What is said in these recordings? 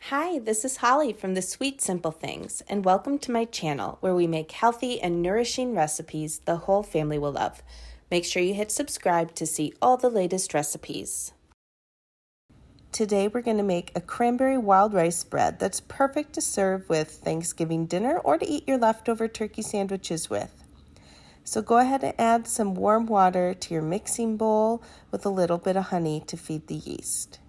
Hi, this is Holly from the Sweet Simple Things, and welcome to my channel where we make healthy and nourishing recipes the whole family will love. Make sure you hit subscribe to see all the latest recipes. Today we're going to make a cranberry wild rice bread that's perfect to serve with Thanksgiving dinner or to eat your leftover turkey sandwiches with. So go ahead and add some warm water to your mixing bowl with a little bit of honey to feed the yeast.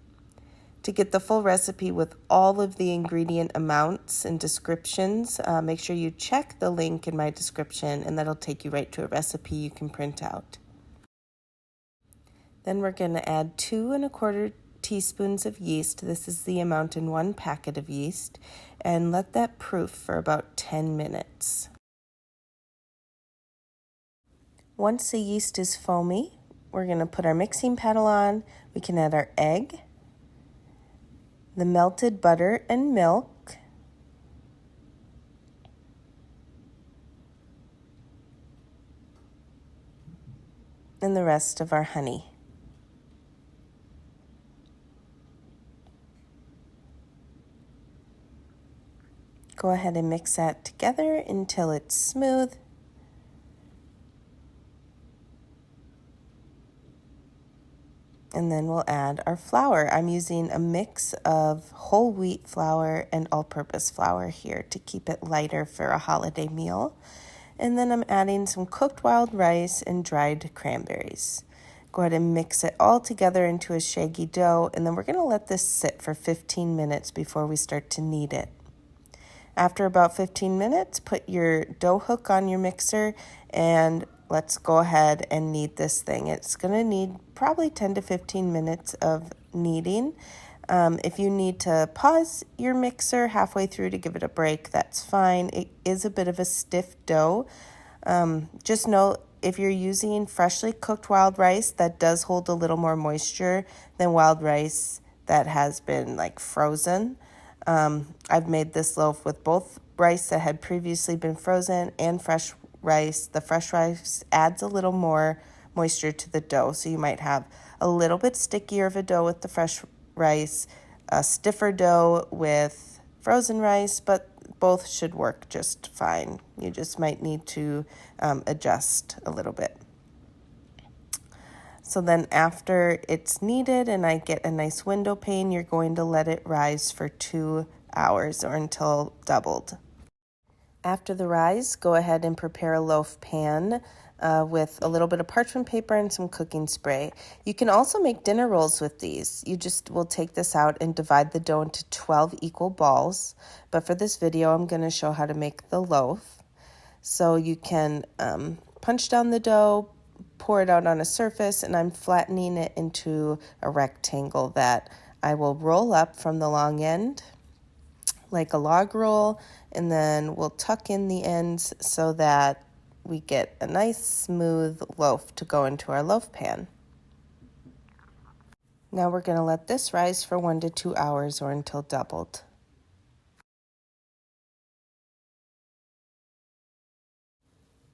To get the full recipe with all of the ingredient amounts and descriptions, make sure you check the link in my description, and that'll take you right to a recipe you can print out. Then we're going to add 2 1/4 teaspoons of yeast. This is the amount in 1 packet of yeast, and let that proof for about 10 minutes. Once the yeast is foamy, we're going to put our mixing paddle on. We can add our egg, the melted butter and milk, and the rest of our honey. Go ahead and mix that together until it's smooth. And then we'll add our flour. I'm using a mix of whole wheat flour and all-purpose flour here to keep it lighter for a holiday meal. And then I'm adding some cooked wild rice and dried cranberries. Go ahead and mix it all together into a shaggy dough, and then we're going to let this sit for 15 minutes before we start to knead it. After about 15 minutes, put your dough hook on your mixer and let's go ahead and knead this thing. It's going to need probably 10 to 15 minutes of kneading. If you need to pause your mixer halfway through to give it a break, that's fine. It is a bit of a stiff dough. Just know if you're using freshly cooked wild rice, that does hold a little more moisture than wild rice that has been frozen. I've made this loaf with both rice that had previously been frozen and fresh rice. The fresh rice adds a little more moisture to the dough, so you might have a little bit stickier of a dough with the fresh rice, a stiffer dough with frozen rice, but both should work just fine. You just might need to adjust a little bit. So then after it's kneaded and I get a nice window pane, you're going to let it rise for 2 hours or until doubled. After the rise, go ahead and prepare a loaf pan with a little bit of parchment paper and some cooking spray. You can also make dinner rolls with these. You just will take this out and divide the dough into 12 equal balls. But for this video, I'm going to show how to make the loaf. So you can punch down the dough, pour it out on a surface, and I'm flattening it into a rectangle that I will roll up from the long end like a log roll, and then we'll tuck in the ends so that we get a nice smooth loaf to go into our loaf pan. Now we're going to let this rise for 1 to 2 hours or until doubled.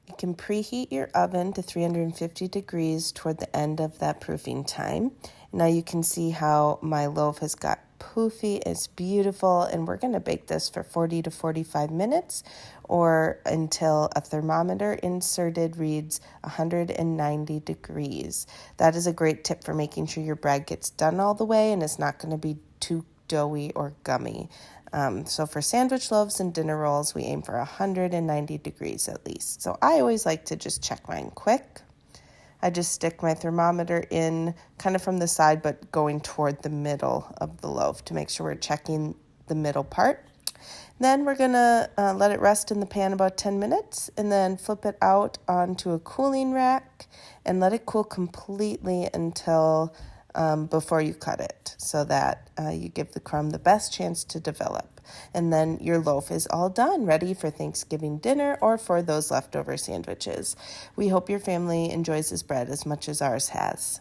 You can preheat your oven to 350 degrees toward the end of that proofing time. Now you can see how my loaf has got poofy. It's beautiful, and we're going to bake this for 40 to 45 minutes or until a thermometer inserted reads 190 degrees. That is a great tip for making sure your bread gets done all the way and it's not going to be too doughy or gummy. So for sandwich loaves and dinner rolls, we aim for 190 degrees at least. So I always like to just check mine quick. I just stick my thermometer in kind of from the side, but going toward the middle of the loaf to make sure we're checking the middle part. Then we're going to let it rest in the pan about 10 minutes and then flip it out onto a cooling rack and let it cool completely until before you cut it so that you give the crumb the best chance to develop. And then your loaf is all done, ready for Thanksgiving dinner or for those leftover sandwiches. We hope your family enjoys this bread as much as ours has.